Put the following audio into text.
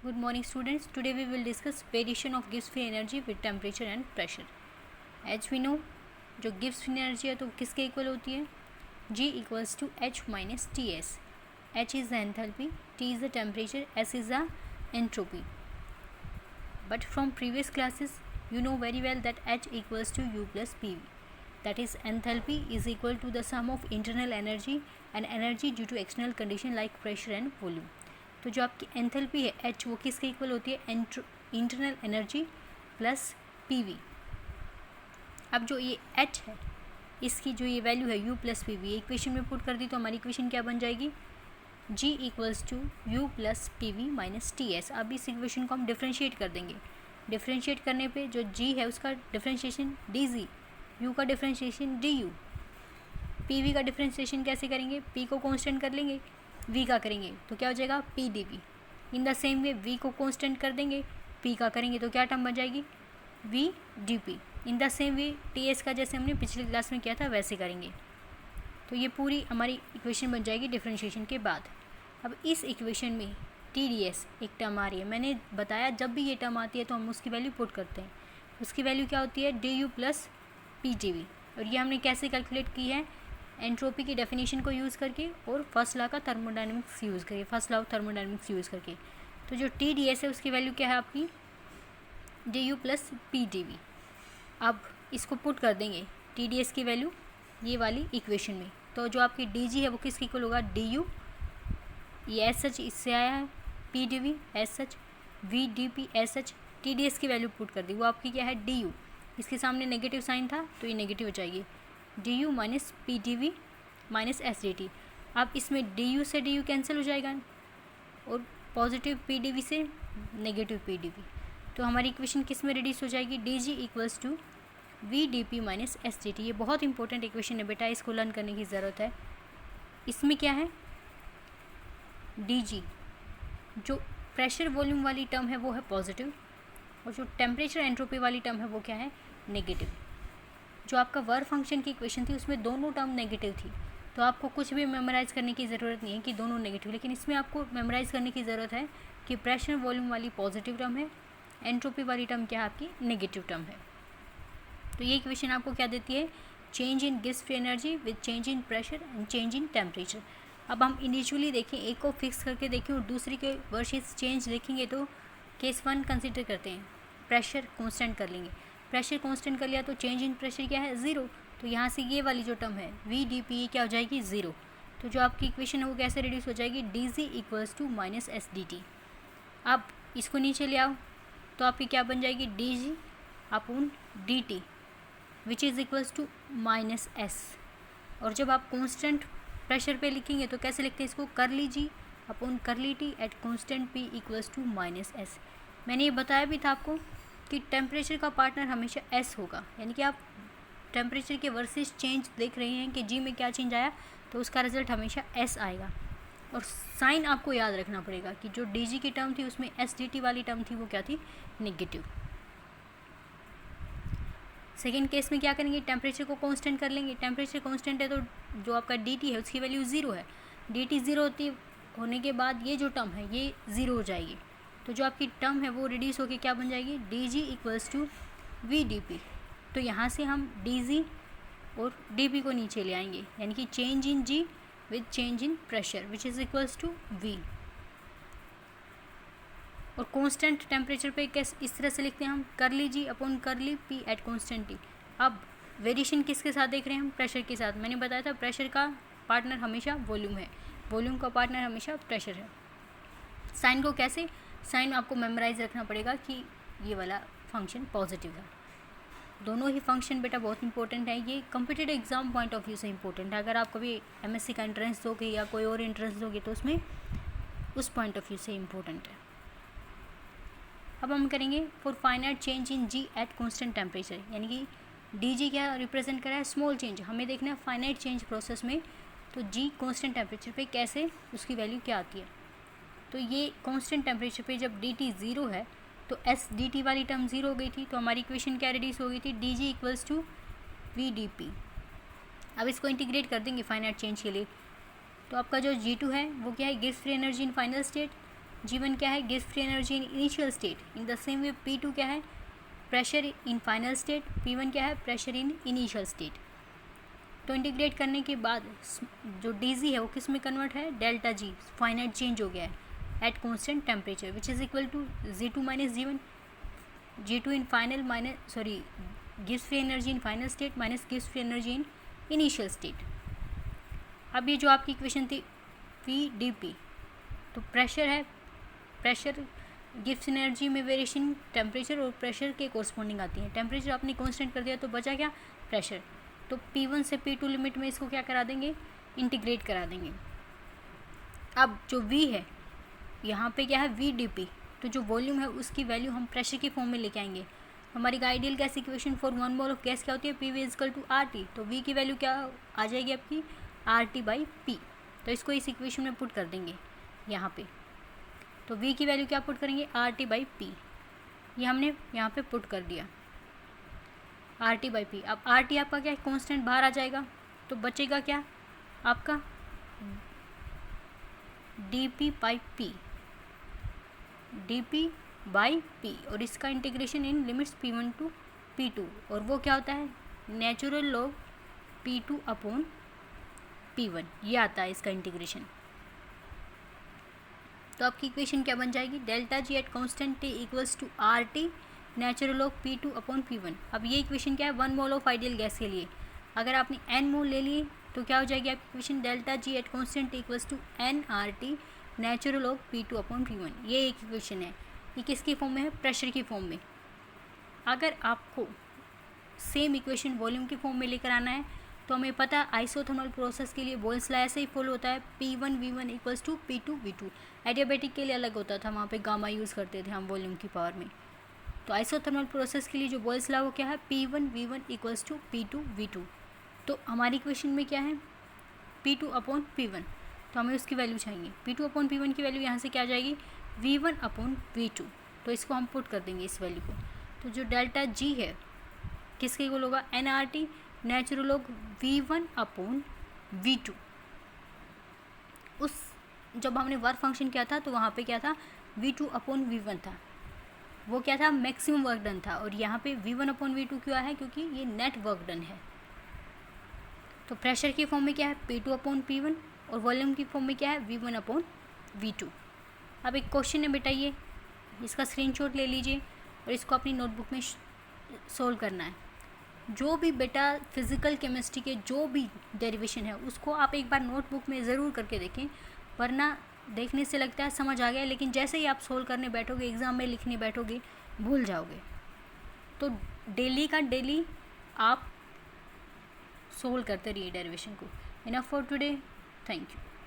Good morning students. Today we will discuss variation of Gibbs free energy with temperature and pressure. As we know, जो Gibbs free energy है तो किसके equal होती है? G equals to H minus Ts. H is the enthalpy, T is the temperature, S is the entropy. But from previous classes, you know very well that H equals to U plus PV. That is, enthalpy is equal to the sum of internal energy and energy due to external condition like pressure and volume. तो जो आपकी enthalpy है H वो किसके equal होती है? Internal energy plus PV. अब जो ये H है इसकी जो ये वैल्यू है U प्लस PV ये इक्वेशन में पुट कर दी तो हमारी इक्वेशन क्या बन जाएगी? G equals to U plus PV minus TS. अब इस इक्वेशन को हम डिफ्रेंशिएट कर देंगे. डिफ्रेंशिएट करने पे जो G है उसका डिफ्रेंशिएशन DG, U का डिफ्रेंशिएशन DU, PV का डिफ्रेंशिएशन कैसे करेंगे? P को कांस्टेंट कर लेंगे, V का करेंगे तो क्या हो जाएगा? PdV. In the same way V को कांस्टेंट कर देंगे, P का करेंगे तो क्या टर्म बन जाएगी? VdP. In the same way TS का जैसे हमने पिछली क्लास में किया था वैसे करेंगे. तो ये पूरी हमारी इक्वेशन बन जाएगी डिफ्रेंशिएशन के बाद. अब इस इक्वेशन में TdS एक टर्म आ रही है. मैंने बताया जब भी ये टर्म आती है तो हम उसकी वैल्यू पुट करते हैं. उसकी वैल्यू क्या होती है? DU plus PdV. और ये हमने कैसे कैलकुलेट की है? एंट्रोपी की डेफिनेशन को यूज़ करके और फर्स्ट लॉ का थर्मोडायनेमिक्स यूज़ करके, first law of thermodynamics use करके. तो जो TdS है उसकी वैल्यू क्या है आपकी? DU plus PdV. अब इसको पुट कर देंगे TdS की वैल्यू ये वाली इक्वेशन में. तो जो आपकी DG है वो किसके इक्वल होगा? DU. ये एस सच इससे आया है, PdV एस सच, VdP एस सच. TdS की वैल्यू पुट कर दी वो आपकी क्या है? DU. इसके सामने नेगेटिव साइन था तो ये नेगेटिव हो जाएगी. DU minus PdV minus SdT. अब इसमें DU से DU कैंसिल हो जाएगा और पॉजिटिव PdV से नेगेटिव PdV. तो हमारी इक्वेशन किस में रिड्यूस हो जाएगी? DG equals to VdP minus SdT. ये बहुत इंपॉर्टेंट इक्वेशन है बेटा, इसको लर्न करने की ज़रूरत है. इसमें क्या है? DG जो प्रेशर वॉल्यूम वाली टर्म है वो है पॉजिटिव और जो टेम्परेचर एंट्रोपी वाली टर्म है वो क्या है? नेगेटिव. जो आपका वर्क फंक्शन की इक्वेशन थी उसमें दोनों टर्म नेगेटिव थी तो आपको कुछ भी मेमोराइज़ करने की ज़रूरत नहीं है कि दोनों नेगेटिव. लेकिन इसमें आपको मेमोराइज़ करने की ज़रूरत है कि प्रेशर वॉल्यूम वाली पॉजिटिव टर्म है, एंट्रोपी वाली टर्म क्या है? आपकी नेगेटिव टर्म है. तो ये इक्वेशन आपको क्या देती है? Change in Gibbs free energy with change in pressure and change in temperature. अब हम इंडिविजुअली देखें, एक को फिक्स करके देखें और दूसरी के वर्सेस चेंज देखेंगे तो केस 1 कंसिडर करते हैं. प्रेशर कांस्टेंट कर लेंगे. प्रेशर कांस्टेंट कर लिया तो चेंज इन प्रेशर क्या है? 0. तो यहाँ से ये वाली जो टर्म है VdP क्या हो जाएगी? 0. तो जो आपकी इक्वेशन है वो कैसे रिड्यूस हो जाएगी? DG equals to minus SdT. अब इसको नीचे ले आओ तो आपकी क्या बन जाएगी? DG upon DT which is equals to minus S. और जब आप कांस्टेंट प्रेशर पे लिखेंगे तो कैसे लिखते हैं इसको? Curly G upon curly T at constant P equals to minus S. मैंने ये बताया भी था आपको कि टेम्परेचर का पार्टनर हमेशा S होगा. यानी कि आप टेम्परेचर के वर्सेस चेंज देख रहे हैं कि G में क्या चेंज आया तो उसका रिजल्ट हमेशा S आएगा. और साइन आपको याद रखना पड़ेगा कि जो DG की टर्म थी उसमें SdT वाली टर्म थी वो क्या थी? नेगेटिव. सेकेंड केस में क्या करेंगे? टेम्परेचर को कांस्टेंट कर लेंगे. टेम्परेचर कांस्टेंट है तो जो आपका DT है उसकी वैल्यू 0 है. DT 0 होने के बाद ये जो टर्म है ये 0 हो जाएगी. तो जो आपकी टर्म है वो रिड्यूस होकर क्या बन जाएगी? DG equals to VdP. तो यहाँ से हम DG और DP को नीचे ले आएंगे यानी कि change in G with change in pressure which is equals to V. और कांस्टेंट टेम्परेचर पे कैसे इस तरह से लिखते हैं हम? करली G अपॉन करली P एट कांस्टेंट T. अब वेरिएशन किसके साथ देख रहे हैं हम? प्रेशर के साथ. मैंने बताया था प्रेशर का पार्टनर हमेशा वॉल्यूम है, वॉल्यूम का पार्टनर हमेशा प्रेशर है. साइन को कैसे? साइन आपको मेमोराइज रखना पड़ेगा कि ये वाला फंक्शन पॉजिटिव है. दोनों ही फंक्शन बेटा बहुत इंपॉर्टेंट है. ये competitive exam point of view से इंपॉर्टेंट है. अगर आप कभी MSc का एंट्रेंस दोगे या कोई और एंट्रेंस दोगे तो उसमें उस पॉइंट ऑफ व्यू से इंपॉर्टेंट है. अब हम करेंगे for finite change in G eight constant temperature. यानी कि DG क्या रिप्रेजेंट कर रहा है? Small change. हमें देखना है फाइनाइट चेंज प्रोसेस में तो G कॉन्स्टेंट टेम्परेचर पे कैसे उसकी वैल्यू क्या आती है. तो ये कांस्टेंट टेम्परेचर पे जब DT 0 है तो SdT वाली टर्म 0 हो गई थी तो हमारी इक्वेशन क्या रिड्यूस हो गई थी? DG equals to VdP. अब इसको इंटीग्रेट कर देंगे फाइनाइट चेंज के लिए तो आपका जो G2 है वो क्या है? Gibbs free energy in final state G1 क्या है, gives free energy in initial state. In the same way P2 क्या है, pressure in final state. P1 क्या है, प्रेशर इन इनिशियल स्टेट. तो इंटीग्रेट करने के बाद जो dg है वो किस में कन्वर्ट है, डेल्टा जी, फाइनाइट चेंज हो गया है at constant temperature, which is equal to G2 minus G1. G2 in final minus gives free energy in final state minus gives free energy in initial state. अब ये जो आपकी equation थी PdP, तो pressure है, प्रेशर गिव्स एनर्जी में variation temperature और pressure के कोरस्पॉन्डिंग आती है. टेम्परेचर आपने कांस्टेंट कर दिया तो बचा क्या, प्रेशर. तो P1 से P2 लिमिट में इसको क्या करा देंगे, इंटीग्रेट करा देंगे. अब जो V है यहाँ पे क्या है, VdP, तो जो वॉल्यूम है उसकी वैल्यू हम प्रेशर की फॉर्म में लेके आएंगे. हमारी ideal gas equation for 1 mole of gas क्या होती है, PV इक्वल टू RT. तो V की वैल्यू क्या आ जाएगी आपकी, RT/P. तो इसको इस इक्वेशन में पुट कर देंगे यहाँ पे. तो V की वैल्यू क्या पुट करेंगे, RT/P. ये हमने यहाँ पे पुट कर दिया, RT/P. अब RT आपका क्या है, कांस्टेंट बाहर आ जाएगा, तो बचेगा क्या आपका dP/P, dP/P. और इसका integration in limits P1 to P2, और वो क्या होता है, natural log P2 upon P1, ये आता है इसका इंटीग्रेशन. तो आपकी इक्वेशन क्या बन जाएगी, delta G at constant T equals to RT natural log P2 upon P1. अब ये इक्वेशन क्या है, 1 मोल ऑफ आइडियल गैस के लिए. अगर आपने n मोल ले लिए तो क्या हो जाएगी आपकी equation, delta G at constant T equals to nRT natural log P2 upon P1. ये एक इक्वेशन है. ये किसकी फॉर्म में है, प्रेशर की फॉर्म में. अगर आपको सेम इक्वेशन वॉल्यूम की फॉर्म में लेकर आना है तो हमें पता है आइसोथर्मल प्रोसेस के लिए बोल्स लॉ ऐसे ही फॉलो होता है, P1V1 equals to P2V2. Adiabatic के लिए अलग होता था, वहाँ पे गामा यूज़ करते थे हम वॉल्यूम की पावर में. तो आइसोथर्मल प्रोसेस के लिए जो बोल्स लॉ वो क्या है, P1V1 इक्वल्स टू P2V2. तो हमारी इक्वेशन में क्या है, P2 अपॉन P1, तो हमें उसकी वैल्यू चाहिए. P2 अपॉन P1 की वैल्यू यहाँ से क्या आ जाएगी, V1 अपॉन V2. तो इसको हम पुट कर देंगे इस वैल्यू को. तो जो डेल्टा G है किसके इक्वल होगा, nRT natural log V1 upon V2. उस जब हमने वर्क फंक्शन किया था तो वहाँ पे क्या था, V2 अपॉन V1 था, वो क्या था, मैक्सिमम वर्क डन था. और यहाँ पे V1 अपॉन V2 क्यों है, क्योंकि ये नेट वर्क डन है. तो प्रेशर की फॉर्म में क्या है, P2 अपॉन P1, और वॉल्यूम की फॉर्म में क्या है, V1 अपॉन V2. अब एक क्वेश्चन है बेटा, ये इसका स्क्रीनशॉट ले लीजिए और इसको अपनी नोटबुक में सोल्व करना है. जो भी बेटा फिज़िकल केमिस्ट्री के जो भी डेरिवेशन है उसको आप एक बार नोटबुक में ज़रूर करके देखें, वरना देखने से लगता है समझ आ गया, लेकिन जैसे ही आप सोल्व करने बैठोगे, एग्ज़ाम में लिखने बैठोगे, भूल जाओगे. तो डेली का डेली आप सोल्व करते रहिए डेरिवेशन को. Enough for today, thank you.